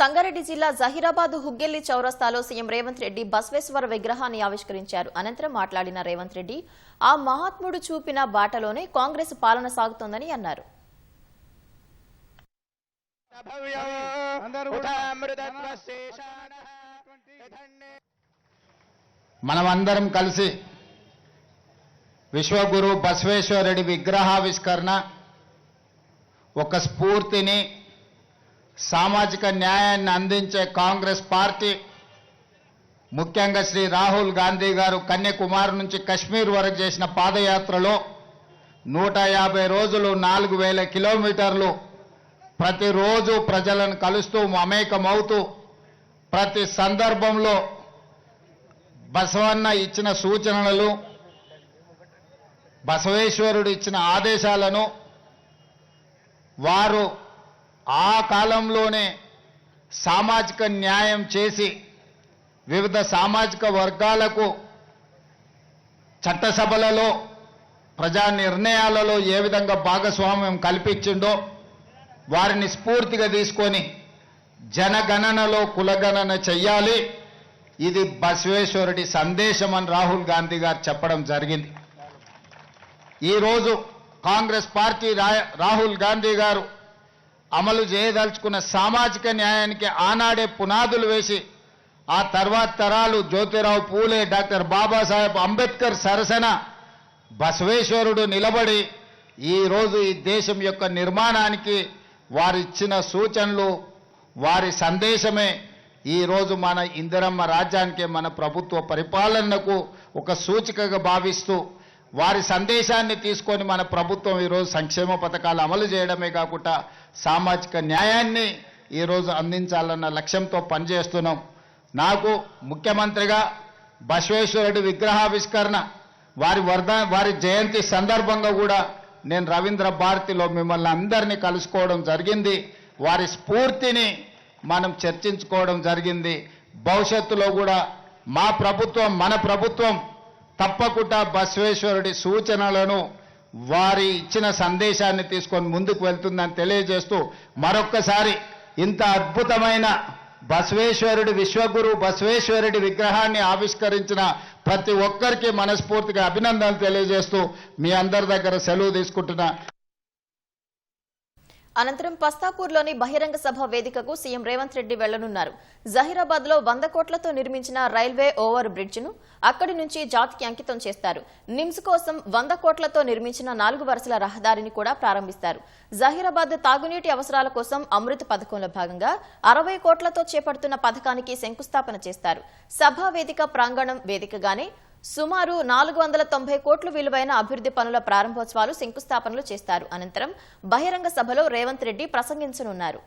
సంగారెడ్డి జిల్లా జహీరాబాద్ హుగ్గెల్లి చౌరస్తాలో సీఎం రేవంత్ రెడ్డి బసవేశ్వర విగ్రహాన్ని ఆవిష్కరించారు. అనంతరం మాట్లాడిన రేవంత్ రెడ్డి ఆ మహాత్ముడు చూపిన బాటలోనే కాంగ్రెస్ పాలన సాగుతోందని అన్నారు. మనమందరం కలిసి విశ్వగురు బసవేశ్వరుడి విగ్రహావిష్కరణ ఒక స్ఫూర్తిని సామాజిక న్యాయాన్ని అందించే కాంగ్రెస్ పార్టీ ముఖ్యంగా శ్రీ రాహుల్ గాంధీ గారు కన్యాకుమారి నుంచి కశ్మీర్ వరకు చేసిన పాదయాత్రలో 150 రోజులు 4000 కిలోమీటర్లు ప్రతిరోజు ప్రజలను కలుస్తూ మమేకమవుతూ ప్రతి సందర్భంలో బసవన్న ఇచ్చిన సూచనలు బసవేశ్వరుడు ఇచ్చిన ఆదేశాలను వారు ఆ కాలంలోనే సామాజిక న్యాయం చేసి వివిధ సామాజిక వర్గాలకు చట్టసభలలో ప్రజా నిర్ణయాలలో ఏ విధంగా భాగస్వామ్యం కల్పించిండో వారిని స్ఫూర్తిగా తీసుకొని జనగణనలో కులగణన చెయ్యాలి. ఇది బసవేశ్వరుడి సందేశం అని రాహుల్ గాంధీ గారు చెప్పడం జరిగింది. ఈరోజు కాంగ్రెస్ పార్టీ రాహుల్ గాంధీ గారు అమలు చేయదలుచుకున్న సామాజిక న్యాయానికి ఆనాడే పునాదులు వేసి ఆ తర్వాత తరాలు జ్యోతిరావు పూలే, డాక్టర్ బాబాసాహెబ్ అంబేద్కర్ సరసన బసవేశ్వరుడు నిలబడి ఈరోజు ఈ దేశం యొక్క నిర్మాణానికి వారిచ్చిన సూచనలు వారి సందేశమే ఈరోజు మన ఇందిరమ్మ రాజ్యానికి మన ప్రభుత్వ పరిపాలనకు ఒక సూచికగా భావిస్తూ వారి సందేశాన్ని తీసుకొని మన ప్రభుత్వం ఈరోజు సంక్షేమ పథకాలు అమలు చేయడమే కాకుండా సామాజిక న్యాయాన్ని ఈరోజు అందించాలన్న లక్ష్యంతో పనిచేస్తున్నాం. నాకు ముఖ్యమంత్రిగా బసవేశ్వరుడి విగ్రహావిష్కరణ వారి జయంతి సందర్భంగా కూడా నేను రవీంద్ర భారతిలో మిమ్మల్ని అందరినీ కలుసుకోవడం జరిగింది. వారి స్ఫూర్తిని మనం చర్చించుకోవడం జరిగింది. భవిష్యత్తులో కూడా మన ప్రభుత్వం తప్పకుండా బసవేశ్వరుడి సూచనలను వారి ఇచ్చిన సందేశాన్ని తీసుకొని ముందుకు వెళ్తుందని తెలియజేస్తూ మరొక్కసారి ఇంత అద్భుతమైన బసవేశ్వరుడి విశ్వగురు బసవేశ్వరుడి విగ్రహాన్ని ఆవిష్కరించిన ప్రతి ఒక్కరికి మనస్ఫూర్తిగా అభినందనలు తెలియజేస్తూ మీ అందరి దగ్గర సెలవు తీసుకుంటున్నా. అనంతరం పస్తాపూర్లోని బహిరంగ సభ వేదికకు సీఎం రేవంత్ రెడ్డి వెళ్లనున్నారు. జహీరాబాద్ లో 100 కోట్లతో నిర్మించిన రైల్వే ఓవర్ బ్రిడ్జ్ ను అక్కడి నుంచి జాతికి అంకితం చేస్తారు. నిమ్స్ కోసం 100 కోట్లతో నిర్మించిన 4 వరుసల రహదారిని కూడా ప్రారంభిస్తారు. జహీరాబాద్ తాగునీటి అవసరాల కోసం అమృత్ పథకంలో భాగంగా 60 కోట్లతో చేపడుతున్న పథకానికి శంకుస్థాపన చేస్తారు. సభా వేదిక ప్రాంగణం వేదికగానే సుమారు 490 కోట్ల విలువైన అభివృద్ధి పనుల ప్రారంభోత్సవాలు శంకుస్థాపనలు చేస్తారు. అనంతరం బహిరంగ సభలో రేవంత్ రెడ్డి ప్రసంగించనున్నారు.